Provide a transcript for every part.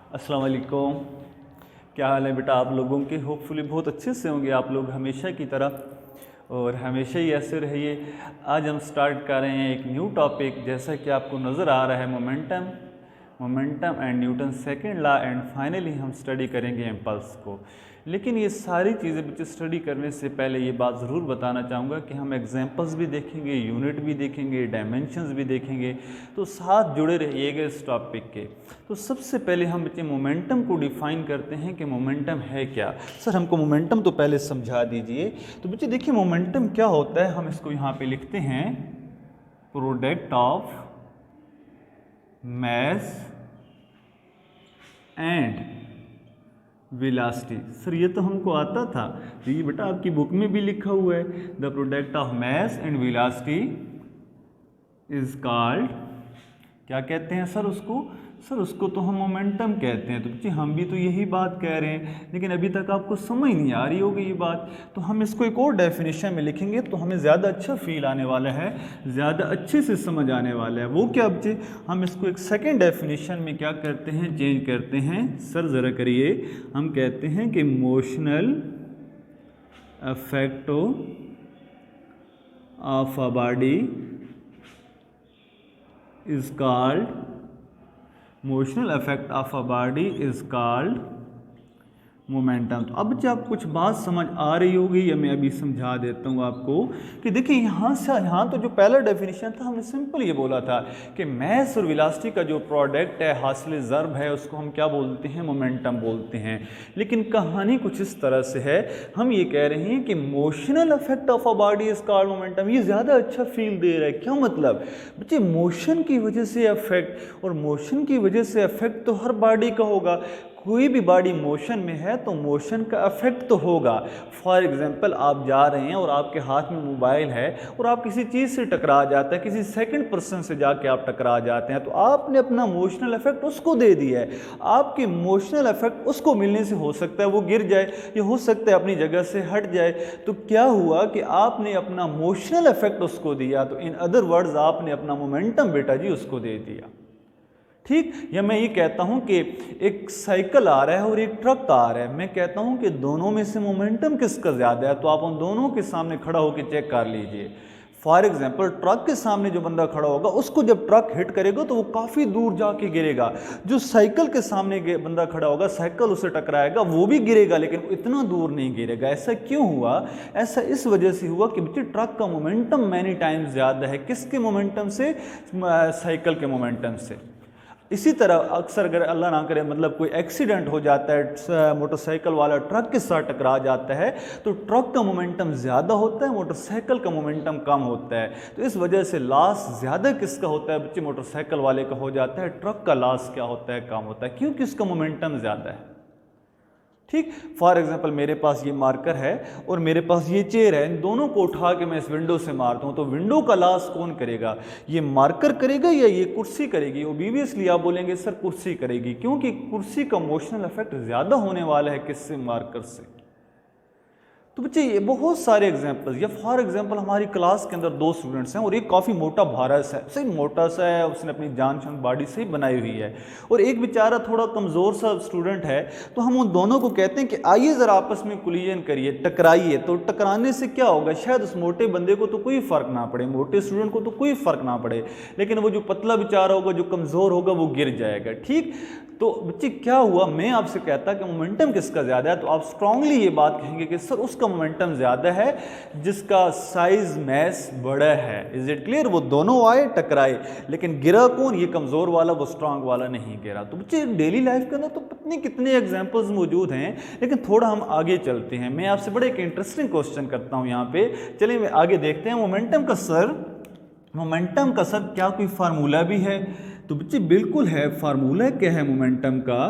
अस्सलाम वालेकुम। क्या हाल है बेटा आप लोगों के? होपफुली बहुत अच्छे से होंगे आप लोग हमेशा की तरह और हमेशा ही ऐसे रहिए। आज हम स्टार्ट कर रहे हैं एक न्यू टॉपिक। जैसा कि आपको नज़र आ रहा है momentum and Newton second law and finally हम स्टडी करेंगे इम्पल्स को। लेकिन ये सारी चीज़ें बच्चे स्टडी करने से पहले ये बात ज़रूर बताना चाहूँगा कि हम एग्जांपल्स भी देखेंगे, यूनिट भी देखेंगे, डायमेंशंस भी देखेंगे, तो साथ जुड़े रहिएगा इस टॉपिक के। तो सबसे पहले हम बच्चे मोमेंटम को डिफ़ाइन करते हैं कि मोमेंटम है क्या। सर हमको मोमेंटम तो पहले समझा दीजिए। तो बच्चे देखिए मोमेंटम क्या होता है, हम इसको यहाँ पे लिखते हैं product of mass and velocity. Sir ये तो हमको आता था, तो ये बेटा आपकी बुक में भी लिखा हुआ है, the product of mass and velocity is called, क्या कहते हैं सर उसको? सर उसको तो हम मोमेंटम कहते हैं। तो बच्चे हम भी तो यही बात कह रहे हैं, लेकिन अभी तक आपको समझ नहीं आ रही होगी ये बात। तो हम इसको एक और डेफिनेशन में लिखेंगे तो हमें ज़्यादा अच्छा फील आने वाला है, ज़्यादा अच्छे से समझ आने वाला है। वो क्या बच्चे, हम इसको एक सेकेंड डेफिनेशन में क्या करते हैं, चेंज करते हैं। सर ज़रा करिए, हम कहते हैं कि motional effect of a body is called motional effect of a body is called momentum. तो अब जब कुछ बात समझ आ रही होगी या मैं अभी समझा देता हूँ आपको कि देखिए यहाँ तो जो पहला डेफिनेशन था हमने सिंपल ये बोला था कि मास और वेलोसिटी का जो प्रोडक्ट है, हासिल ज़र्ब है, उसको हम क्या बोलते हैं, मोमेंटम बोलते हैं। लेकिन कहानी कुछ इस तरह से है, हम ये कह रहे हैं कि motional effect of a body is called momentum. ये ज़्यादा अच्छा फील दे रहा है। क्या मतलब बच्चे, मोशन की वजह से इफेक्ट, और मोशन की वजह से इफेक्ट तो हर बॉडी का होगा। कोई भी बॉडी मोशन में है तो मोशन का इफेक्ट तो होगा। फॉर एग्जांपल आप जा रहे हैं और आपके हाथ में मोबाइल है और आप किसी चीज़ से टकरा जाते हैं, किसी सेकंड पर्सन से जाके आप टकरा जाते हैं, तो आपने अपना मोशनल इफेक्ट उसको दे दिया है। आपके मोशनल इफेक्ट उसको मिलने से हो सकता है वो गिर जाए, या हो सकता है अपनी जगह से हट जाए। तो क्या हुआ कि आपने अपना मोशनल इफेक्ट उसको दिया, तो इन अदर वर्ड्स आपने अपना मोमेंटम बेटा जी उसको दे दिया। ठीक, या मैं ये कहता हूं कि एक साइकिल आ रहा है और एक ट्रक आ रहा है, मैं कहता हूं कि दोनों में से मोमेंटम किसका ज़्यादा है, तो आप उन दोनों के सामने खड़ा होकर चेक कर लीजिए। फॉर एग्जाम्पल ट्रक के सामने जो बंदा खड़ा होगा उसको जब ट्रक हिट करेगा तो वो काफ़ी दूर जाके गिरेगा। जो साइकिल के सामने बंदा खड़ा होगा, साइकिल उसे टकराएगा, वो भी गिरेगा लेकिन इतना दूर नहीं गिरेगा। ऐसा क्यों हुआ? ऐसा इस वजह से हुआ कि बच्चे ट्रक का मोमेंटम मैनी टाइम्स ज़्यादा है। किसके मोमेंटम से? साइकिल के मोमेंटम से। इसी तरह अक्सर अगर अल्लाह ना करे मतलब कोई एक्सीडेंट हो जाता है, मोटरसाइकिल वाला ट्रक के साथ टकरा जाता है, तो ट्रक का मोमेंटम ज़्यादा होता है, मोटरसाइकिल का मोमेंटम कम होता है। तो इस वजह से लॉस ज़्यादा किसका होता है बच्चे? मोटरसाइकिल वाले का हो जाता है। ट्रक का लॉस क्या होता है? कम होता है। क्योंकि उसका मोमेंटम ज़्यादा है। ठीक, फॉर एग्जांपल मेरे पास ये मार्कर है और मेरे पास ये चेयर है, इन दोनों को उठा के मैं इस विंडो से मारता हूँ, तो विंडो का लॉस कौन करेगा? ये मार्कर करेगा या ये कुर्सी करेगी? ऑब्वियसली आप बोलेंगे सर कुर्सी करेगी, क्योंकि कुर्सी का मोशनल इफेक्ट ज़्यादा होने वाला है किससे? मार्कर से। तो बच्चे ये बहुत सारे एग्जांपल्स, या फॉर एग्जांपल हमारी क्लास के अंदर दो स्टूडेंट्स हैं और एक काफ़ी मोटा भारा सा है, सही मोटा सा है, उसने अपनी जान शान बॉडी से ही बनाई हुई है, और एक बेचारा थोड़ा कमज़ोर सा स्टूडेंट है। तो हम उन दोनों को कहते हैं कि आइए ज़रा आपस में कोलिजन करिए, टकराइए। तो टकराने से क्या होगा? शायद उस मोटे बंदे को तो कोई फ़र्क ना पड़े, मोटे स्टूडेंट को तो कोई फ़र्क ना पड़े, लेकिन वो जो पतला बेचारा होगा, जो कमज़ोर होगा, वो गिर जाएगा। ठीक, तो बच्चे क्या हुआ, मैं आपसे कहता कि मोमेंटम किसका ज़्यादा है, तो आप स्ट्रांगली ये बात कहेंगे कि सर उसका मोमेंटम ज़्यादा है जिसका साइज मैस बड़ा है। Is it clear? वो दोनों आए टकराए, लेकिन गिरा कौन? ये कमज़ोर वाला, वो स्ट्रांग वाला नहीं गिरा। तो बच्चे डेली लाइफ के अंदर तो पत्नी कितने एग्जाम्पल्स मौजूद हैं, लेकिन थोड़ा हम आगे चलते हैं। मैं आपसे बड़ा एक इंटरेस्टिंग क्वेश्चन करता हूँ यहाँ पे। चलिए मैं आगे देखते हैं। मोमेंटम का सर क्या कोई फार्मूला भी है? तो बच्चे बिल्कुल है। फार्मूला क्या है मोमेंटम का?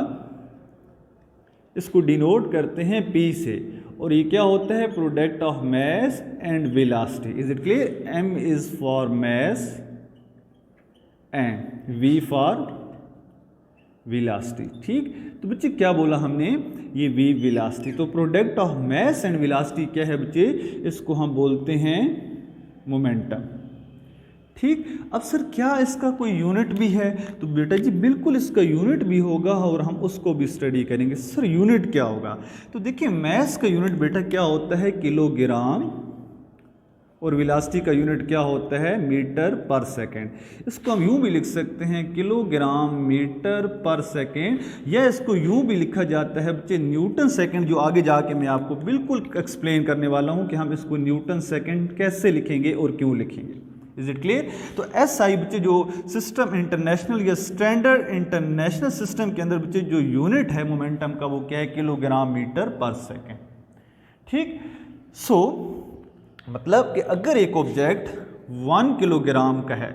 इसको डिनोट करते हैं P से, और ये क्या होता है? Product of mass and velocity. Is it clear? M is for mass and V for velocity. ठीक, तो बच्चे क्या बोला हमने? ये V वेलोसिटी। तो product of mass and velocity क्या है बच्चे? इसको हम बोलते हैं मोमेंटम। ठीक। अब सर क्या इसका कोई यूनिट भी है? तो बेटा जी बिल्कुल इसका यूनिट भी होगा और हम उसको भी स्टडी करेंगे। सर यूनिट क्या होगा? तो देखिए मास का यूनिट बेटा क्या होता है? किलोग्राम, और वेलोसिटी का यूनिट क्या होता है? मीटर पर सेकेंड। इसको हम यूँ भी लिख सकते हैं किलोग्राम मीटर पर सेकेंड, या इसको यूँ भी लिखा जाता है बच्चे न्यूटन सेकेंड, जो आगे जाके मैं आपको बिल्कुल एक्सप्लेन करने वाला हूँ कि हम इसको न्यूटन सेकेंड कैसे लिखेंगे और क्यों लिखेंगे। Is it clear? तो SI बच्चे जो सिस्टम इंटरनेशनल या स्टैंडर्ड इंटरनेशनल सिस्टम के अंदर बच्चे जो यूनिट है मोमेंटम का वो क्या है? किलोग्राम मीटर पर सेकेंड। ठीक। सो मतलब कि अगर एक ऑब्जेक्ट 1 किलोग्राम का है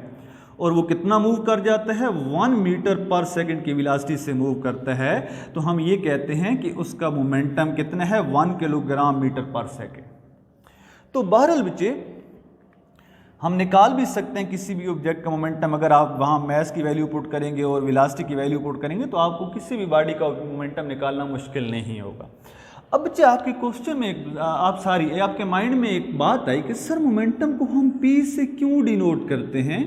और वो कितना मूव कर जाता है? 1 मीटर पर सेकंड की वेलोसिटी से मूव करता है, तो हम ये कहते हैं कि उसका मोमेंटम कितना है? 1 किलोग्राम मीटर पर सेकंड। तो बहरहाल बच्चे हम निकाल भी सकते हैं किसी भी ऑब्जेक्ट का मोमेंटम। अगर आप वहाँ मास की वैल्यू पुट करेंगे और वेलोसिटी की वैल्यू पुट करेंगे तो आपको किसी भी बॉडी का मोमेंटम निकालना मुश्किल नहीं होगा। अब बच्चे आपके क्वेश्चन में आपके माइंड में एक बात आई कि सर मोमेंटम को हम P से क्यों डिनोट करते हैं?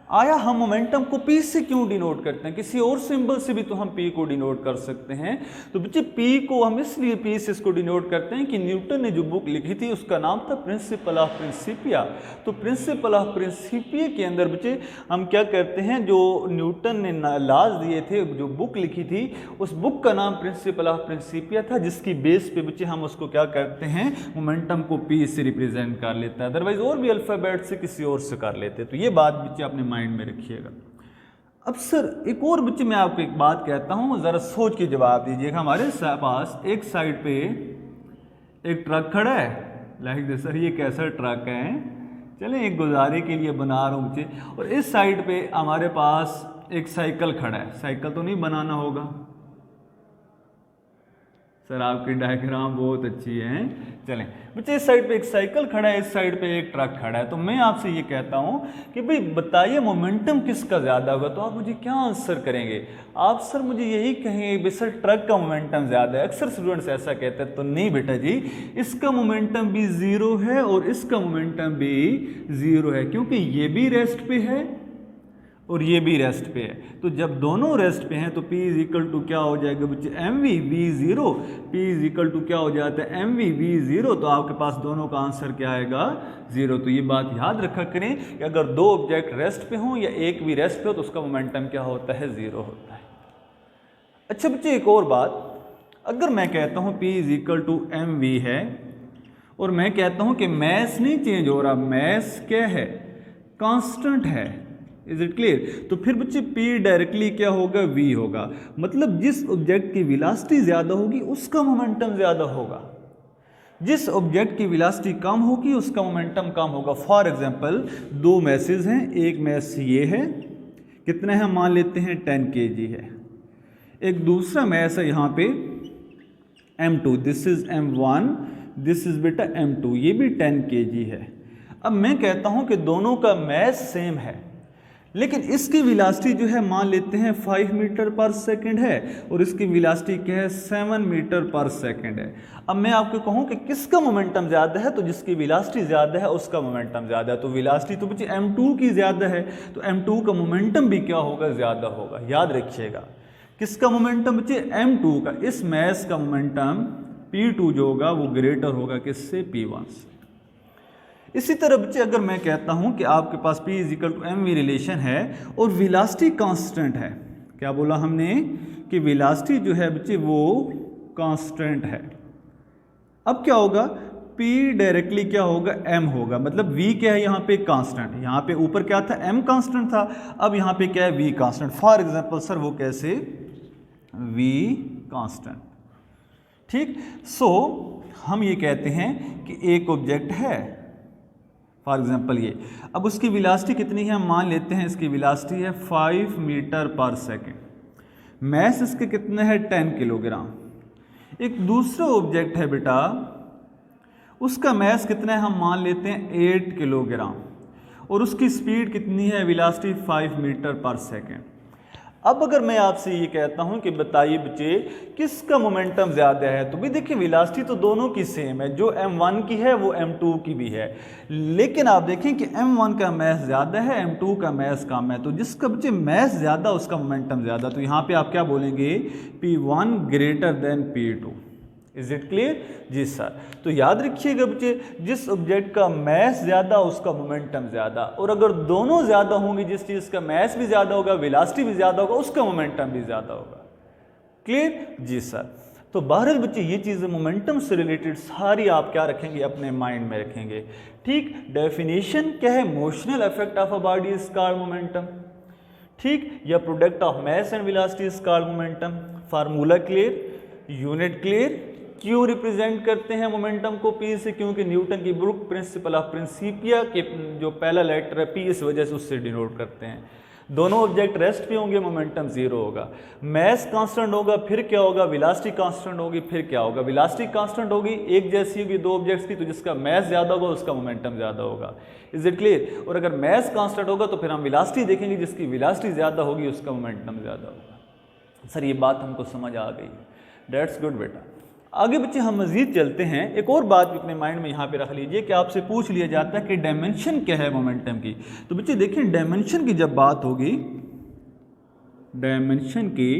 आया हम मोमेंटम को P से क्यों डिनोट करते हैं? किसी और सिंबल से भी तो हम P को डिनोट कर सकते हैं। तो बच्चे P को हम इसलिए P से इसको डिनोट करते हैं कि न्यूटन ने जो बुक लिखी थी उसका नाम था प्रिंसिपल ऑफ प्रिंसिपिया। तो प्रिंसिपल ऑफ प्रिंसिपिया के अंदर बच्चे हम क्या करते हैं, जो न्यूटन ने लॉज दिए थे, जो बुक लिखी थी, उस बुक का नाम प्रिंसिपल ऑफ प्रिंसिपिया था, जिसकी बेस पे बच्चे हम उसको क्या करते हैं? मोमेंटम को P से रिप्रेजेंट कर लेते हैं। अदरवाइज और भी अल्फ़ाबेट से किसी और से कर लेते हैं। तो ये बात बच्चे अपने माइंड में रखिएगा। अब सर एक और बच्चे मैं आपको एक बात कहता हूं, जरा सोच के जवाब दीजिएगा। हमारे पास एक साइड पे एक ट्रक खड़ा है, लाइक दिस। सर ये कैसा ट्रक है? चलें एक गुजारे के लिए बना रहा हूं बच्चे। और इस साइड पे हमारे पास एक साइकिल खड़ा है। साइकिल तो नहीं बनाना होगा सर, आपकी डायग्राम बहुत अच्छी है। चलें बच्चे इस साइड पे एक साइकिल खड़ा है, इस साइड पे एक ट्रक खड़ा है। तो मैं आपसे ये कहता हूँ कि भाई बताइए मोमेंटम किसका ज़्यादा होगा? तो आप मुझे क्या आंसर करेंगे? आप सर मुझे यही कहेंगे भाई सर ट्रक का मोमेंटम ज़्यादा है। अक्सर स्टूडेंट्स ऐसा कहते हैं। तो नहीं बेटा जी, इसका मोमेंटम भी 0 है और इसका मोमेंटम भी 0 है, क्योंकि ये भी रेस्ट पे है और ये भी रेस्ट पे है। तो जब दोनों रेस्ट पे हैं तो P इज इक्वल टू क्या हो जाएगा बच्चे? mv v0। P is equal to क्या हो जाता है? mv v0। तो आपके पास दोनों का आंसर क्या आएगा? 0। तो ये बात याद रखा करें कि अगर दो ऑब्जेक्ट रेस्ट पे हों या एक भी रेस्ट पे हो तो उसका मोमेंटम क्या होता है? 0 होता है। अच्छा बच्चे एक और बात, अगर मैं कहता हूँ P is equal to mv है और मैं कहता हूँ कि मैस नहीं चेंज हो रहा, मैस क्या है? कांस्टेंट है। Is it clear? तो फिर बच्चे P डायरेक्टली क्या होगा? V होगा। मतलब जिस ऑब्जेक्ट की वेलोसिटी ज़्यादा होगी उसका मोमेंटम ज़्यादा होगा, जिस ऑब्जेक्ट की वेलोसिटी कम होगी उसका मोमेंटम कम होगा। फॉर एग्जांपल दो मैसेज हैं, एक मैस ये है, कितने हैं? मान लेते हैं 10 kg है। एक दूसरा मैस है यहाँ पे M2, this is M1, this is बेटा M2, ये भी 10 kg है। अब मैं कहता हूँ कि दोनों का मैस सेम है, लेकिन इसकी वेलोसिटी जो है मान लेते हैं 5 मीटर पर सेकंड है और इसकी वेलोसिटी क्या है? 7 मीटर पर सेकंड है। अब मैं आपको कहूँ कि किसका मोमेंटम ज़्यादा है, तो जिसकी वेलोसिटी ज़्यादा है उसका मोमेंटम ज़्यादा है। तो वेलोसिटी तो बच्चे M2 की ज़्यादा है, तो M2 का मोमेंटम भी क्या होगा? ज़्यादा होगा। याद रखिएगा किसका मोमेंटम बच्चे? M2 का। इस मैस का मोमेंटम P2 जो होगा वो ग्रेटर होगा किससे? P1 से। इसी तरह बच्चे अगर मैं कहता हूं कि आपके पास P is equal to mv relation है और वेलोसिटी कांस्टेंट है, क्या बोला हमने? कि वेलोसिटी जो है बच्चे वो कांस्टेंट है। अब क्या होगा? P डायरेक्टली क्या होगा? m होगा। मतलब v क्या है यहाँ पे? कांस्टेंट। यहाँ पे ऊपर क्या था? m कांस्टेंट था, अब यहाँ पे क्या है? v constant. For example sir वो कैसे? v constant. ठीक। सो हम ये कहते हैं कि एक ऑब्जेक्ट है, फॉर एग्जाम्पल ये, अब उसकी वेलोसिटी कितनी है? मान लेते हैं इसकी वेलोसिटी है 5 मीटर पर सेकेंड। मैस इसके कितने है? 10 किलोग्राम। एक दूसरा ऑब्जेक्ट है बेटा, उसका मैस कितना है? हम मान लेते हैं 8 किलोग्राम और उसकी स्पीड कितनी है? वेलोसिटी 5 मीटर पर सेकेंड। अब अगर मैं आपसे ये कहता हूं कि बताइए बच्चे किसका मोमेंटम ज़्यादा है, तो भी देखिए वेलोसिटी तो दोनों की सेम है, जो m1 की है वो m2 की भी है, लेकिन आप देखें कि m1 का मास ज़्यादा है, m2 का मास कम है, तो जिसका बच्चे मास ज़्यादा उसका मोमेंटम ज़्यादा, तो यहाँ पे आप क्या बोलेंगे P1 greater than P2। Is it clear? जी सर। तो याद रखिएगा बच्चे, जिस ऑब्जेक्ट का मास ज़्यादा उसका मोमेंटम ज़्यादा, और अगर दोनों ज़्यादा होंगे, जिस चीज़ का मास भी ज़्यादा होगा वेलोसिटी भी ज़्यादा होगा, उसका मोमेंटम भी ज़्यादा होगा। क्लियर? जी सर। तो बहरहाल बच्चे ये चीज़ें मोमेंटम से रिलेटेड सारी आप क्या रखेंगे, अपने माइंड में रखेंगे। ठीक, डेफिनेशन क्या है? Motional effect of a body is called momentum. ठीक, या product of mass and velocity is called momentum. Formula clear? Unit clear? क्यों रिप्रेजेंट करते हैं मोमेंटम को P से? क्योंकि न्यूटन की बुक प्रिंसिपल ऑफ प्रिंसिपिया के जो पहला लेटर है P, इस वजह से उससे डिनोट करते हैं। दोनों ऑब्जेक्ट रेस्ट पे होंगे, मोमेंटम जीरो होगा। मास कांस्टेंट होगा, फिर क्या होगा? वेलोसिटी कांस्टेंट होगी, फिर क्या होगा? वेलोसिटी कांस्टेंट होगी, एक जैसी होगी दो ऑब्जेक्ट्स की, तो जिसका मास ज़्यादा होगा उसका मोमेंटम ज़्यादा होगा। Is it clear? और अगर मास कांस्टेंट होगा तो फिर हम वेलोसिटी देखेंगे, जिसकी वेलोसिटी ज़्यादा होगी उसका मोमेंटम ज़्यादा होगा। सर ये बात हमको समझ आ गई, दैट्स गुड बेटा। आगे बच्चे हम मजीद चलते हैं। एक और बात भी अपने माइंड में यहाँ पे रख लीजिए कि आपसे पूछ लिया जाता है कि डायमेंशन क्या है मोमेंटम की। तो बच्चे देखिए डायमेंशन की जब बात होगी, डायमेंशन की,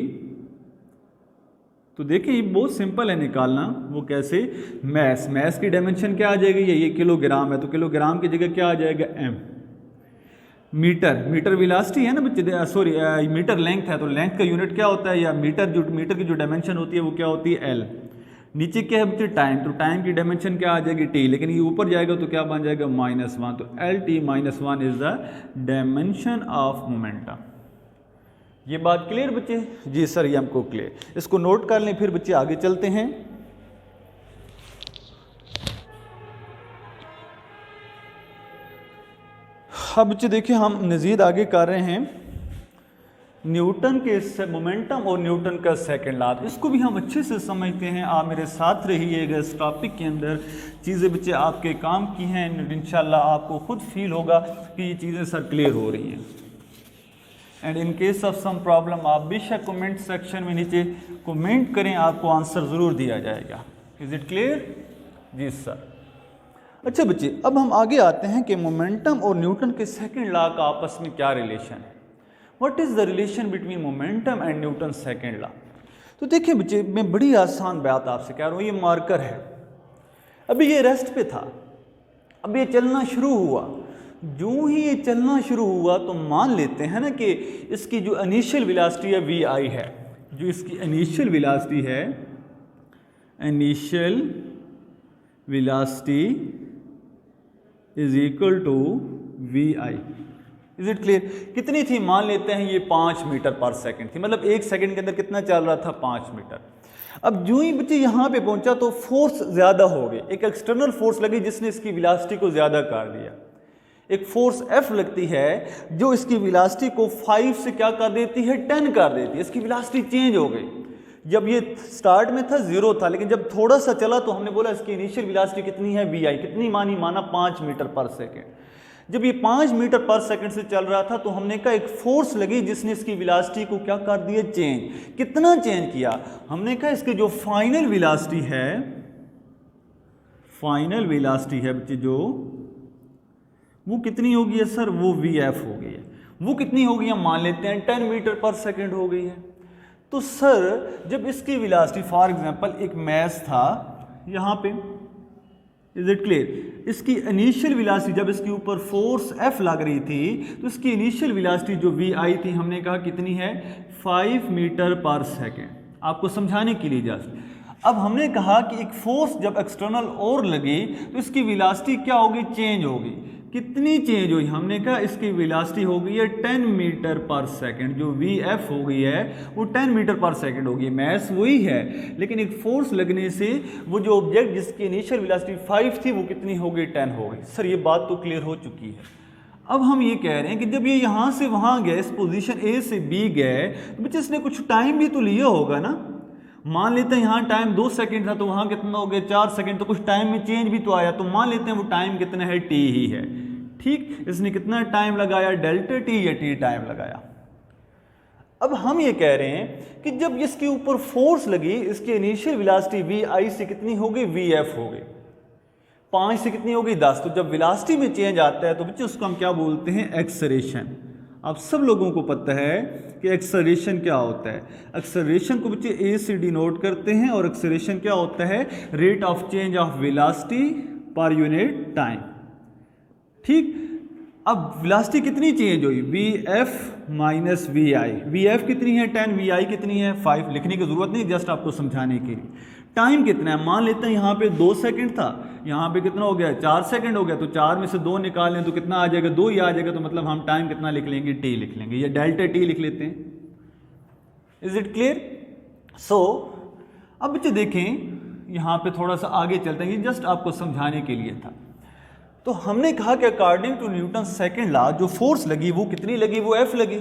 तो देखिए ये बहुत सिंपल है निकालना। वो कैसे? मास की डायमेंशन क्या आ जाएगी? ये किलोग्राम है, तो किलोग्राम की जगह क्या आ जाएगा? m। मीटर वेलोसिटी है ना बच्चे, सॉरी मीटर लेंथ है, तो लेंथ का यूनिट क्या होता है? या मीटर की जो डायमेंशन होती है वो क्या होती है? l। नीचे क्या है बच्चे? टाइम, तो टाइम की डायमेंशन क्या आ जाएगी? t, लेकिन ये ऊपर जाएगा तो क्या बन जाएगा? -1, तो LT-1 is the dimension of momentum. ये बात क्लियर बच्चे? जी सर, ये हमको क्लियर। इसको नोट कर लें, फिर बच्चे आगे चलते हैं। अब बच्चे देखिए हम मज़ीद आगे कर रहे हैं न्यूटन के मोमेंटम और न्यूटन का सेकंड लॉ। इसको भी हम अच्छे से समझते हैं। आप मेरे साथ रहिएगा इस टॉपिक के अंदर। चीज़ें बच्चे आपके काम की हैं, इंशाल्लाह आपको खुद फील होगा कि ये चीज़ें सर क्लियर हो रही हैं। And in case of some problem आप बेशक कमेंट सेक्शन में नीचे कमेंट करें, आपको आंसर ज़रूर दिया जाएगा। Is it clear? जी सर। अच्छा बच्चे, अब हम आगे आते हैं कि मोमेंटम और न्यूटन के सेकंड लॉ का आपस में क्या रिलेशन है। What is the relation between momentum and Newton second law? तो देखिए बच्चे, मैं बड़ी आसान बात आपसे कह रहा हूँ। ये मार्कर है, अभी ये रेस्ट पे था, अब ये चलना शुरू हुआ। जो ही ये चलना शुरू हुआ तो मान लेते हैं ना कि इसकी जो इनिशियल वेलोसिटी है vi है, जो इसकी इनिशियल वेलोसिटी है, initial velocity is equal to vi। Is it clear? कितनी थी? मान लेते हैं ये 5 मीटर पर सेकंड थी, मतलब 1 सेकंड के अंदर कितना चल रहा था? 5 मीटर। अब जो ही बच्चे यहाँ पे पहुंचा तो फोर्स ज़्यादा हो गई, एक एक्सटर्नल फोर्स लगी जिसने इसकी वेलोसिटी को ज़्यादा कर दिया। एक फोर्स F लगती है जो इसकी वेलोसिटी को 5 से क्या कर देती है? 10 कर देती है। इसकी वेलोसिटी चेंज हो गई। जब ये स्टार्ट में था 0 था, लेकिन जब थोड़ा सा चला तो हमने बोला इसकी इनिशियल वेलोसिटी कितनी है? vi। कितनी माना 5 मीटर पर सेकेंड। जब ये 5 मीटर पर सेकंड से चल रहा था तो हमने कहा एक फोर्स लगी जिसने इसकी वेलोसिटी को क्या कर दिया? चेंज। कितना चेंज किया? हमने कहा इसकी जो फाइनल वेलोसिटी है, फाइनल वेलोसिटी है बच्चे जो, वो कितनी हो गई है सर? वो vf हो गई है। वो कितनी हो गई है? मान लेते हैं 10 मीटर पर सेकंड हो गई है। तो सर जब इसकी वेलोसिटी, फॉर एग्जांपल एक मास था यहाँ पे, इज इट क्लियर? इसकी इनिशियल वेलोसिटी जब इसके ऊपर फोर्स F लग रही थी तो इसकी इनिशियल वेलोसिटी जो vi थी, हमने कहा कितनी है? 5 मीटर पर सेकेंड। आपको समझाने के लिए जस्ट। अब हमने कहा कि एक फोर्स जब एक्सटर्नल और लगी तो इसकी वेलोसिटी क्या होगी? चेंज होगी। कितनी चेंज हुई? हमने कहा इसकी वेलोसिटी हो गई है 10 मीटर पर सेकंड। जो vf हो गई है वो 10 मीटर पर सेकंड होगी। मास वही है, लेकिन एक फोर्स लगने से वो जो ऑब्जेक्ट जिसकी इनिशियल वेलोसिटी 5 थी वो कितनी हो गई? 10 हो गई। सर ये बात तो क्लियर हो चुकी है। अब हम ये कह रहे हैं कि जब ये यहाँ से वहाँ गए, इस पोजीशन A से B गए, तो बच्चे इसने कुछ टाइम भी तो लिया होगा ना। मान लेते हैं यहाँ टाइम 2 सेकंड था तो वहाँ कितना हो गया? 4 सेकंड। तो कुछ टाइम में चेंज भी तो आया, तो मान लेते हैं वो टाइम कितना है? t ही है। ठीक, इसने कितना टाइम लगाया? डेल्टा t या t टाइम लगाया। अब हम ये कह रहे हैं कि जब इसके ऊपर फोर्स लगी, इसकी इनिशियल वेलोसिटी वी आई से कितनी हो गई, वी एफ हो गई, 5 से कितनी हो गई 10। तो जब वेलोसिटी में चेंज आता है तो बच्चे उसको हम क्या बोलते हैं, एक्सेलरेशन। आप सब लोगों को पता है कि एक्सेलरेशन क्या होता है। एक्सेलरेशन को बच्चे ए से डिनोट करते हैं और एक्सेलरेशन क्या होता है, rate of change of velocity per unit time. ठीक, अब वेलोसिटी कितनी चेंज हुई, V F minus we I. V F कितनी है 10, वी आई कितनी है 5। लिखने की जरूरत नहीं, जस्ट आपको समझाने के लिए। टाइम कितना है, मान लेते हैं यहाँ पे 2 सेकंड था, यहाँ पे कितना हो गया 4 सेकंड हो गया, तो 4 में से 2 निकाल लें तो कितना आ जाएगा, 2 ही आ जाएगा। तो मतलब हम टाइम कितना लिख लेंगे, टी लिख लेंगे, या डेल्टा टी लिख लेते हैं। Is it clear? सो अब बच्चे देखें, यहाँ पे थोड़ा सा आगे चलते हैं, ये जस्ट आपको समझाने के लिए था। तो हमने कहा कि according to Newton second law जो फोर्स लगी वो कितनी लगी, वो एफ लगी।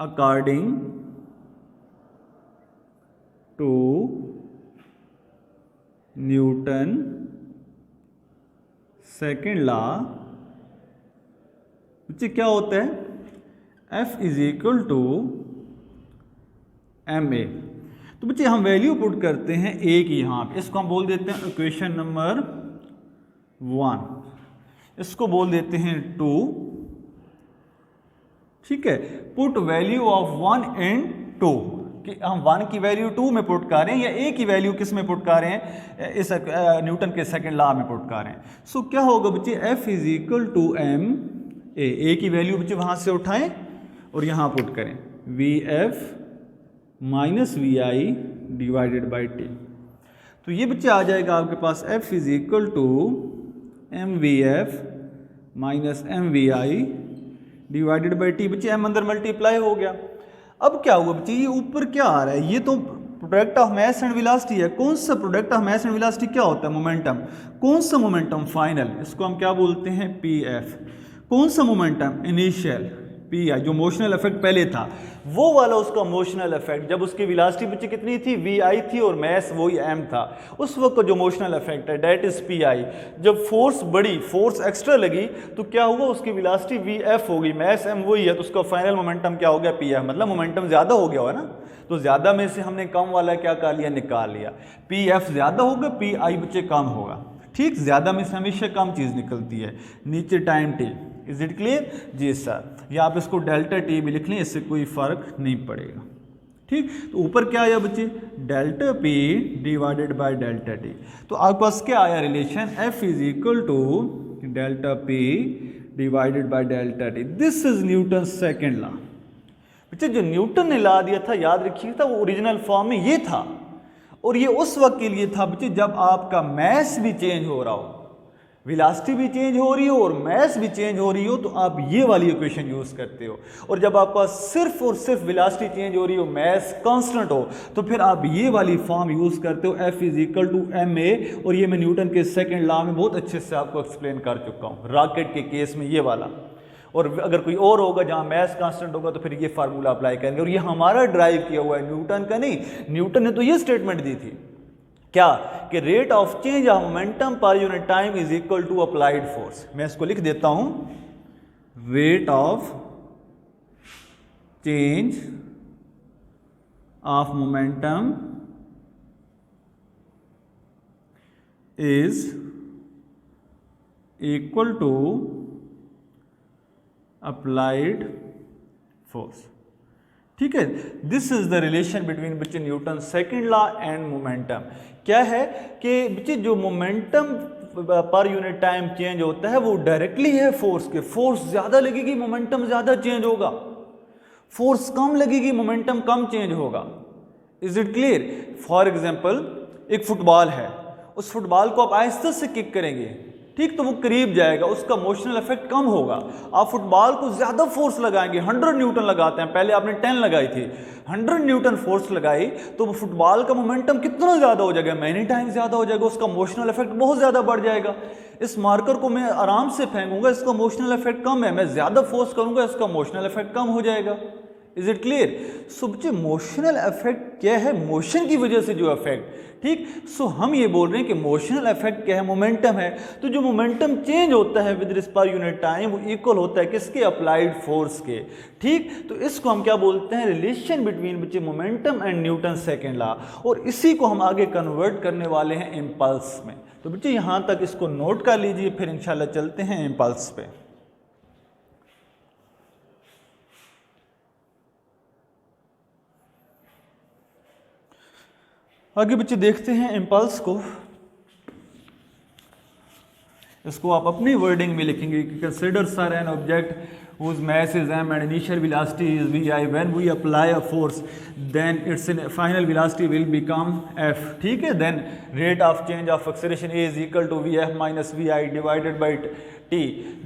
According to Newton second law बच्चे क्या होता है, F is equal to M A. तो बच्चे हम वैल्यू पुट करते हैं ए की, यहाँ पे इसको हम बोल देते हैं इक्वेशन नंबर 1, इसको बोल देते हैं 2। ठीक है, पुट वैल्यू ऑफ 1 एंड 2, कि हम 1 की वैल्यू 2 में पुट कर रहे हैं या ए की वैल्यू किस में पुट कर रहे हैं, इस न्यूटन के सेकंड लॉ में पुट कर रहे हैं। सो क्या होगा बच्चे, F is equal to M A की वैल्यू बच्चे वहां से उठाएं और यहां पुट करें, v F minus we i divided by t. तो ये बच्चे आ जाएगा आपके पास f is equal to m v F minus m v i divided by t. बच्चे एम अंदर मल्टीप्लाई हो गया। अब क्या हुआ बच्चे, ये ऊपर क्या आ रहा है, ये तो product of mass and velocity है। कौन सा product of mass and velocity क्या होता है, मोमेंटम। कौन सा मोमेंटम, फाइनल, इसको हम क्या बोलते हैं, पी एफ। कौन सा मोमेंटम, इनिशियल, पी आई। जो मोशनल इफेक्ट पहले था वो वाला उसका मोशनल इफेक्ट, जब उसकी वेलोसिटी बच्चे कितनी थी, वी आई थी और मास वही एम था, उस वक्त का जो मोशनल इफेक्ट है डेट इज पी आई। जब फोर्स बढ़ी, फोर्स एक्स्ट्रा लगी, तो क्या हुआ, उसकी वेलोसिटी वी एफ हो गई, मास एम वही है, तो उसका फाइनल मोमेंटम क्या हो गया, पी एफ। मतलब मोमेंटम ज्यादा हो गया है ना, तो ज्यादा में से हमने कम वाला क्या कर लिया, निकाल लिया। पी एफ ज्यादा होगा, पी आई बच्चे कम होगा। ठीक, ज्यादा में से हमेशा कम चीज निकलती है। नीचे time T, is it clear जी सर। या आप इसको डेल्टा टी भी लिख लें, इससे कोई फर्क नहीं पड़ेगा। ठीक, तो ऊपर क्या आया बच्चे, delta P divided by delta T. तो आपके पास क्या आया relation, F is equal to delta P divided by delta T. This is Newton second law. बच्चे जो न्यूटन ने लॉ दिया था, याद रखिएगा, वो ओरिजिनल फॉर्म में ये था, और ये उस वक्त के लिए था बच्चे जब आपका मास भी चेंज हो रहा हो, वेलोसिटी भी चेंज हो रही हो और मास भी चेंज हो रही हो, तो आप ये वाली इक्वेशन यूज करते हो। और जब आपका सिर्फ और सिर्फ वेलोसिटी चेंज हो रही हो, मास कांस्टेंट हो, तो फिर आप ये वाली फॉर्म यूज करते हो, F is equal to M A. और ये मैं न्यूटन के सेकंड लॉ में बहुत अच्छे से आपको एक्सप्लेन कर चुका हूँ, रॉकेट के केस में ये वाला। और अगर कोई और होगा जहाँ मास कांस्टेंट होगा तो फिर ये फार्मूला अप्लाई करेंगे। और ये हमारा ड्राइव किया हुआ है, न्यूटन का नहीं। न्यूटन ने तो ये स्टेटमेंट दी थी क्या, कि rate of change of momentum per unit time is equal to applied force. मैं इसको लिख देता हूं, rate of change of momentum is equal to applied force. ठीक है, this is the relation between बच्चे Newton second law and momentum. क्या है कि बच्चे जो momentum per unit time change होता है वो डायरेक्टली है फोर्स के। फोर्स ज्यादा लगेगी, मोमेंटम ज्यादा चेंज होगा। फोर्स कम लगेगी, मोमेंटम कम चेंज होगा। Is it clear? For example, एक फुटबॉल है, उस फुटबॉल को आप आहिस्ते से किक करेंगे, ठीक, तो वो करीब जाएगा, उसका मोशनल इफेक्ट कम होगा। आप फुटबॉल को ज्यादा फोर्स लगाएंगे, 100 न्यूटन लगाते हैं, पहले आपने 10 लगाई थी, 100 न्यूटन फोर्स लगाई, तो वो फुटबॉल का मोमेंटम कितना ज्यादा हो जाएगा, मैनी टाइम ज्यादा हो जाएगा, उसका मोशनल इफेक्ट बहुत ज्यादा बढ़ जाएगा। इस मार्कर को मैं आराम से फेंकूंगा, इसका मोशनल इफेक्ट कम है, मैं ज्यादा फोर्स करूंगा, इसका मोशनल इफेक्ट कम हो जाएगा। Is it clear? सो बच्चे मोशनल इफेक्ट क्या है? मोशन की वजह से जो इफेक्ट, ठीक। सो हम ये बोल रहे हैं कि मोशनल इफेक्ट क्या है? मोमेंटम है। तो जो मोमेंटम चेंज होता है विद रिस्पेक्ट पर यूनिट टाइम वो इक्वल होता है किसके? अप्लाइड फोर्स के, ठीक। तो इसको हम क्या बोलते हैं? रिलेशन बिटवीन बच्चे momentum and Newton second law, और इसी को हम आगे कन्वर्ट करने वाले हैं इम्पल्स में। तो बच्चे यहाँ तक इसको नोट कर लीजिए, फिर इंशाल्लाह चलते हैं इम्पल्स पे। आगे बच्चे देखते हैं इम्पल्स को। इसको आप अपनी वर्डिंग में लिखेंगे कि consider sir an object whose mass is m and initial velocity is vi, when we apply a force then its final velocity will become f, ठीक है। then rate of change of acceleration A is equal to vf minus vi divided by t,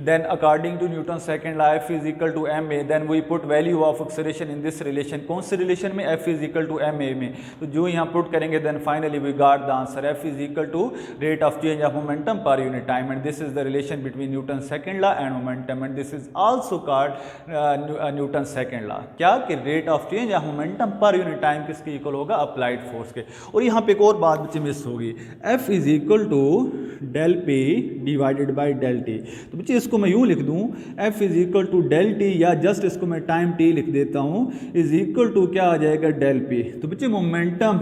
then according to Newton's second law f is equal to ma, then we put value of acceleration in this relation। कौन से relation में? f is equal to ma में। तो जो यहाँ put करेंगे then finally we got the answer, f is equal to rate of change of momentum per unit time, and this is the relation between Newton's second law and momentum, and this is also called Newton's second law। क्या कि rate of change of momentum per unit time किसके equal होगा? Applied force के। और यहाँ पे एक और बात बच्चे मिस होगी, f is equal to del p divided by del t। तो बच्चे इसको मैं यूँ लिख दूँ, f is equal to del T, या जस्ट इसको मैं टाइम t लिख देता हूँ, इज इक्वल टू क्या आ जाएगा? Del p। तो बच्चे मोमेंटम,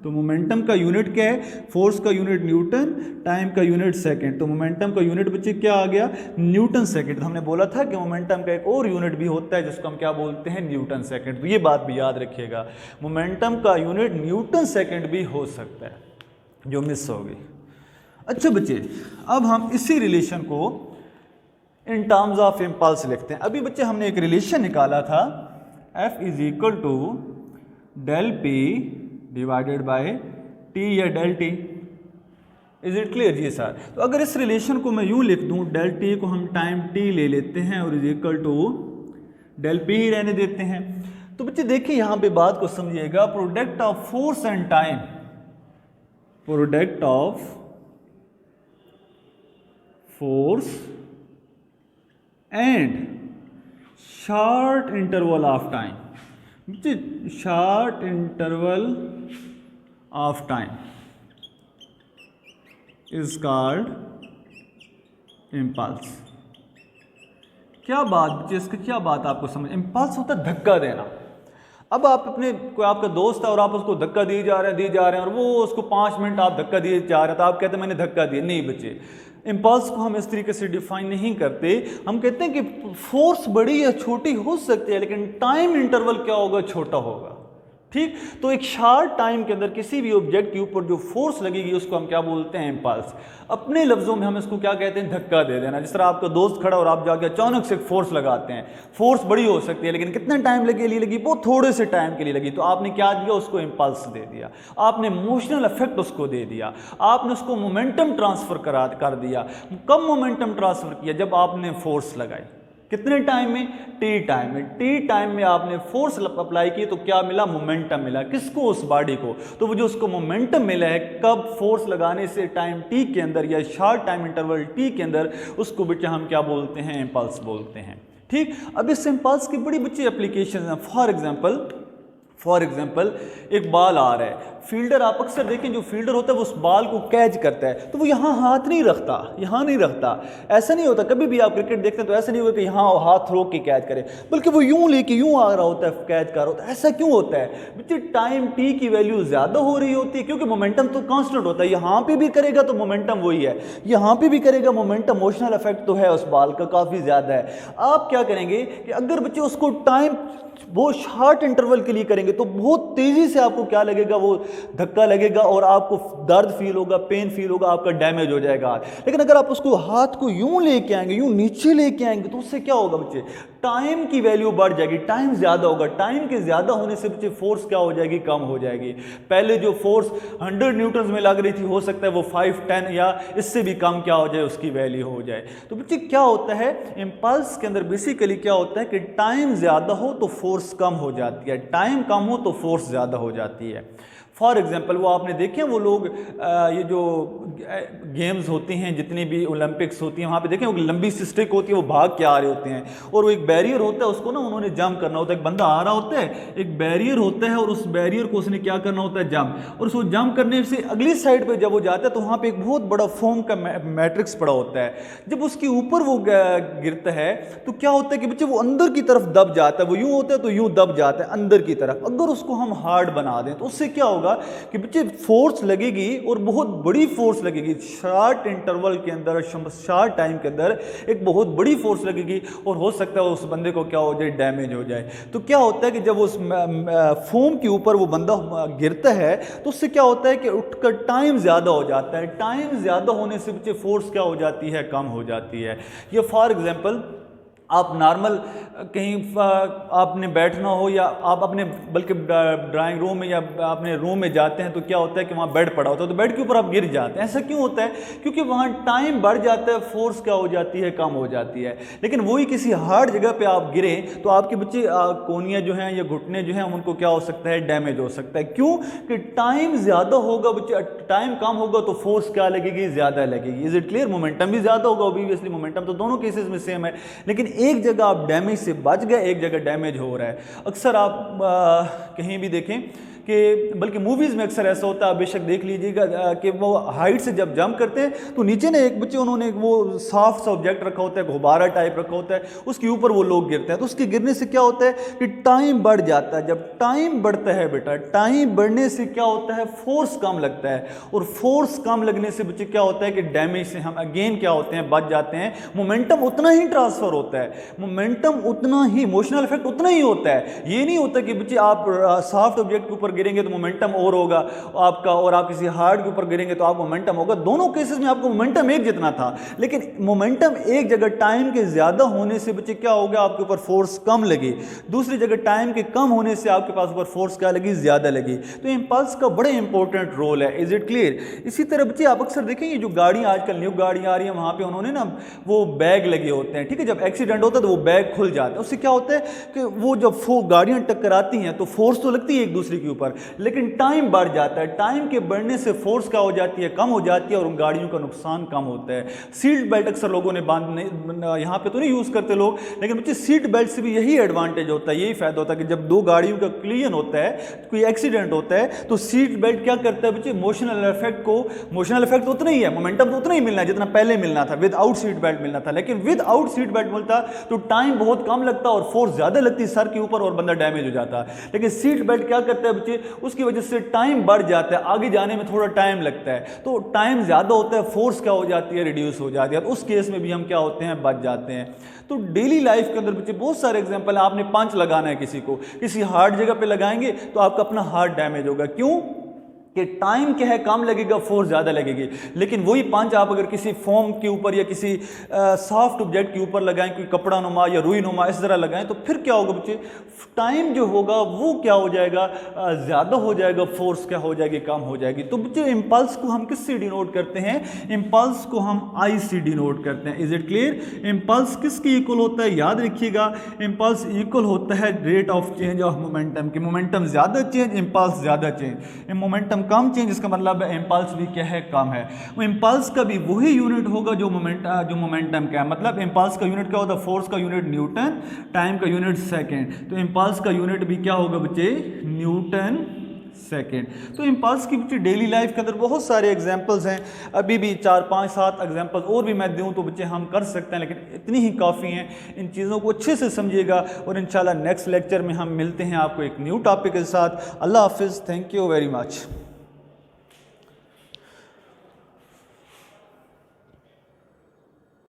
तो मोमेंटम का यूनिट क्या है? फोर्स का यूनिट न्यूटन, टाइम का यूनिट सेकंड। तो मोमेंटम का यूनिट बच्चे क्या आ गया? Newton second. तो हमने बोला था कि मोमेंटम का एक और यूनिट भी होता है जिसको हम क्या बोलते हैं? Newton second. तो ये बात भी याद रखिएगा, मोमेंटम का यूनिट न्यूटन सेकंड भी हो सकता है, जो मिस होगी। अच्छा बच्चे, अब हम इसी रिलेशन को इन टर्म्स ऑफ इम्पल्स लिखते हैं। अभी बच्चे हमने एक रिलेशन निकाला था, F is equal to del p divided by t या del t. Is it clear? जी सर। तो अगर इस रिलेशन को मैं यूं लिख दूं, डेल टी को हम टाइम टी ले लेते हैं और is equal to del P ही रहने देते हैं। तो बच्चे देखिए यहाँ पे बात को समझिएगा, product of force and time, product of force and short interval of time, short interval of time is called impulse. क्या बात बच्चे, इसकी क्या बात आपको समझ? इम्पल्स होता है धक्का देना। अब आप अपने, कोई आपका दोस्त है और आप उसको धक्का दिए जा रहे हैं और वो उसको 5 मिनट आप धक्का दिए जा रहे हैं, तो आप कहते हैं मैंने धक्का दिया। नहीं बच्चे, इम्पल्स को हम इस तरीके से डिफाइन नहीं करते। हम कहते हैं कि फोर्स बड़ी या छोटी हो सकती है, लेकिन टाइम इंटरवल क्या होगा? छोटा होगा, ठीक। तो एक शार्ट टाइम के अंदर किसी भी ऑब्जेक्ट के ऊपर जो फोर्स लगेगी उसको हम क्या बोलते हैं? इम्पल्स। अपने लफ्जों में हम इसको क्या कहते हैं? धक्का दे देना। जिस तरह आपका दोस्त खड़ा और आप जाके अचानक से फोर्स लगाते हैं, फोर्स बड़ी हो सकती है लेकिन कितने टाइम के लिए लगी? वो थोड़े से टाइम के लिए लगी, तो आपने क्या दिया? उसको इम्पल्स दे दिया, आपने मोशनल इफेक्ट उसको दे दिया, आपने उसको मोमेंटम ट्रांसफर कर दिया। कब मोमेंटम ट्रांसफर किया? जब आपने फोर्स लगाई। कितने टाइम में? टी टाइम में। टी टाइम में आपने फोर्स अप्लाई की तो क्या मिला? मोमेंटम मिला। किसको? उस बॉडी को। तो वो जो उसको मोमेंटम मिला है कब? फोर्स लगाने से टाइम टी के अंदर या शॉर्ट टाइम इंटरवल टी के अंदर, उसको बच्चे हम क्या बोलते हैं? इम्पल्स बोलते हैं, ठीक। अब इस इम्पल्स की बड़ी बच्ची एप्लीकेशन है। फॉर एग्जाम्पल एक बॉल आ रहा है, फील्डर, आप अक्सर देखें जो फील्डर होता है वो उस बॉल को कैच करता है, तो वो यहाँ हाथ नहीं रखता, यहाँ नहीं रखता। ऐसा नहीं होता, कभी भी आप क्रिकेट देखते हैं तो ऐसा नहीं होता कि यहाँ हाथ रोक के कैच करे, बल्कि वो यूं लेके यूं आ रहा होता है, कैच कर रहा होता है। ऐसा क्यों होता है बच्चे? टाइम टी की वैल्यू ज़्यादा हो रही होती है, क्योंकि मोमेंटम तो कांस्टेंट होता है। यहाँ पे भी करेगा तो मोमेंटम वही है, यहाँ पे भी करेगा मोमेंटम, मोशनल इफेक्ट तो है उस बॉल का काफ़ी ज़्यादा है। आप क्या करेंगे कि अगर बच्चे उसको टाइम वो शॉर्ट इंटरवल के लिए करेंगे तो बहुत तेज़ी से आपको क्या लगेगा? वो धक्का लगेगा और आपको दर्द फील होगा, पेन फील होगा, आपका डैमेज हो जाएगा। लेकिन अगर आप उसको हाथ को यूं लेके आएंगे, यूं नीचे लेके आएंगे, तो उससे क्या होगा बच्चे? टाइम की वैल्यू बढ़ जाएगी, टाइम ज़्यादा होगा। टाइम के ज़्यादा होने से बच्चे फोर्स क्या हो जाएगी? कम हो जाएगी। पहले जो फोर्स 100 न्यूटन में लग रही थी, हो सकता है वो 5, 10 या इससे भी कम क्या हो जाए? उसकी वैल्यू हो जाए। तो बच्चे क्या होता है इम्पल्स के अंदर? बेसिकली क्या होता है कि टाइम ज़्यादा हो तो फोर्स कम हो जाती है, टाइम कम हो तो फोर्स ज़्यादा हो जाती है। फॉर एग्जांपल वो आपने देखे वो लोग ये जो गेम्स होती हैं जितनी भी ओलंपिक्स होती हैं वहाँ पे देखें वो लंबी सी स्टिक होती है, वो भाग के आ रहे होते हैं और वो एक बैरियर होता है, उसको ना उन्होंने जंप करना होता है। एक बंदा आ रहा होता है, एक बैरियर होता है और उस बैरियर को उसने क्या करना होता है, जंप, और उसको जंप करने से अगली साइड पर जब वो जाता है तो वहाँ पर एक बहुत बड़ा फोम का मैट्रिक्स पड़ा होता है। जब उसके ऊपर वो गिरता है तो क्या होता है कि बच्चे वो अंदर की तरफ दब जाता है, वो यूँ होता है तो यूँ दब जाता है अंदर की तरफ। अगर उसको हम हार्ड बना दें तो उससे क्या होगा कि बच्चे फोर्स लगेगी और बहुत बड़ी फोर्स लगेगी, शॉर्ट इंटरवल के अंदर, शॉर्ट टाइम के अंदर एक बहुत बड़ी फोर्स लगेगी और हो सकता है उस बंदे को क्या हो जाए, डैमेज हो जाए। तो क्या होता है कि जब उस फोम के ऊपर वो बंदा गिरता है तो उससे क्या होता है कि उठकर टाइम ज़्यादा हो जाता है। टाइम ज़्यादा होने से बच्चे फोर्स क्या हो जाती है, कम हो जाती है। ये फॉर एग्जांपल आप नॉर्मल कहीं आपने बैठना हो या आप अपने बल्कि ड्राइंग रूम में या अपने रूम में जाते हैं तो क्या होता है कि वहाँ बेड पड़ा होता है तो बेड के ऊपर आप गिर जाते हैं। ऐसा क्यों होता है? क्योंकि वहाँ टाइम बढ़ जाता है, फोर्स क्या हो जाती है, कम हो जाती है। लेकिन वही किसी हार्ड जगह पे आप गिरे तो आपके बच्चे कोनियाँ जो हैं या घुटने जो हैं उनको क्या हो सकता है, डैमेज हो सकता है। क्यों? कि टाइम ज़्यादा होगा बच्चे, टाइम कम होगा तो फोर्स क्या लगेगी, ज़्यादा लगेगी। Is it clear? मोमेंटम भी ज़्यादा होगा, ऑब्वियसली मोमेंटम तो दोनों केसेस में सेम है, लेकिन एक जगह आप डैमेज से बच गए, एक जगह डैमेज हो रहा है। अक्सर आप कहीं भी देखें कि बल्कि मूवीज़ में अक्सर ऐसा होता है, आप बेशक देख लीजिएगा कि वो हाइट से जब जंप करते हैं तो नीचे ना एक बच्चे उन्होंने वो सॉफ्ट सा ऑब्जेक्ट रखा होता है, गुब्बारा टाइप रखा होता है, उसके ऊपर वो लोग गिरते हैं। तो उसके गिरने से क्या होता है कि टाइम बढ़ जाता है। जब टाइम बढ़ता है बेटा, टाइम बढ़ने से क्या होता है, फोर्स कम लगता है, और फोर्स कम लगने से बच्चे क्या होता है कि डैमेज से हम अगेन क्या होते हैं, बच जाते हैं। मोमेंटम उतना ही ट्रांसफर होता है, मोमेंटम उतना ही, इमोशनल इफेक्ट उतना ही होता है। ये नहीं होता कि बच्चे आप सॉफ्ट ऑब्जेक्ट के ऊपर गिरेंगे तो मोमेंटम और होगा आपका, और आप किसी हार्ड के ऊपर गिरेंगे तो आपको मोमेंटम होगा। दोनों केसेस में आपको मोमेंटम एक जितना था, लेकिन मोमेंटम एक जगह टाइम के ज्यादा होने से बच्चे क्या होगा, आपके ऊपर फोर्स कम लगी। दूसरी जगह टाइम के कम होने से आपके पास ऊपर फोर्स क्या लगी, ज्यादा लगी। तो इंपल्स का बड़ा इंपॉर्टेंट रोल है। Is it clear? इसी तरह बच्चे आप अक्सर देखेंगे जो गाड़ियां आजकल न्यू गाड़ियां आ रही है वहां पे उन्होंने ना वो बैग लगे होते हैं, ठीक है। जब एक्सीडेंट होता है तो वो बैग खुल जाता है। उससे क्या होता है कि वो जब गाड़ियां टकराती हैं तो फोर्स तो लगती है एक दूसरे के ऊपर, लेकिन टाइम बढ़ जाता है। टाइम के बढ़ने से फोर्स क्या हो जाती है, कम हो जाती है, और उन गाड़ियों का नुकसान कम होता है। सीट बेल्ट अक्सर लोगों ने बांधने, यहाँ पे तो नहीं यूज़ करते लोग, लेकिन बच्चे सीट बेल्ट से भी यही एडवांटेज होता है, यही फायदा होता है कि जब दो गाड़ियों का क्लियन होता है, कोई एक्सीडेंट होता है, तो सीट बेल्ट क्या करता है बच्चे, इमोशनल इफेक्ट को, इमोशनल इफेक्ट उतना ही है, मोमेंटम तो उतना ही मिलना है जितना पहले मिलना था, विद आउट सीट बेल्ट मिलना था। लेकिन विद आउट सीट बेल्ट मिलता तो टाइम बहुत कम लगता और फोर्स ज़्यादा लगती सर के ऊपर और बंदा डैमेज हो जाता। लेकिन सीट बेल्ट क्या करता है बच्चे, उसकी वजह से टाइम बढ़ जाता है, आगे जाने में थोड़ा टाइम लगता है, तो टाइम ज़्यादा होता है, फोर्स क्या हो जाती है, रिड्यूस हो जाती है। तो उस केस में भी हम क्या होते हैं, बच जाते हैं। तो डेली लाइफ के अंदर बच्चे बहुत सारे एग्जांपल है। आपने पंच लगाना है किसी को, किसी हार्ड जगह पे लगाएंगे तो आपका अपना हार्ट डैमेज होगा। क्यों? कि टाइम क्या है, कम लगेगा, फोर्स ज़्यादा लगेगी। लेकिन वही पंच आप अगर किसी फोम के ऊपर या किसी सॉफ्ट ऑब्जेक्ट के ऊपर लगाएं, कोई कपड़ा नुमा या रुई नुमा इस तरह लगाएं, तो फिर क्या होगा बच्चे, टाइम जो होगा वो क्या हो जाएगा, ज़्यादा हो जाएगा, फोर्स क्या हो जाएगी, कम हो जाएगी। तो बच्चे इम्पल्स को हम किससे डिनोट करते हैं, इम्पल्स को हम आई से डिनोट करते हैं। Is it clear? इम्पल्स किसके इक्वल होता है, याद रखिएगा, इम्पल्स इक्वल होता है rate of change of momentum के। मोमेंटम ज़्यादा चेंज, इम्पल्स ज़्यादा चेंज। मोमेंटम कम चेंज, इसका मतलब इंपल्स भी क्या है, कम है। इंपल्स का भी वही यूनिट होगा जो मोमेंटम का है। मतलब इंपल्स का यूनिट क्या होता है, फोर्स का यूनिट न्यूटन, टाइम का यूनिट सेकंड। तो इंपल्स का यूनिट भी क्या होगा बच्चे, न्यूटन सेकेंड। तो इंपल्स की बच्चे डेली लाइफ के अंदर बहुत सारे एग्जांपल्स हैं, अभी भी 4, 5, 7 एग्जांपल्स और भी मैं दूं तो बच्चे हम कर सकते हैं, लेकिन इतनी ही काफ़ी हैं। इन चीज़ों को अच्छे से समझिएगा और इंशाल्लाह नेक्स्ट लेक्चर में हम मिलते हैं आपको एक न्यू टॉपिक के साथ। अल्लाह हाफिज़, थैंक यू वेरी मच।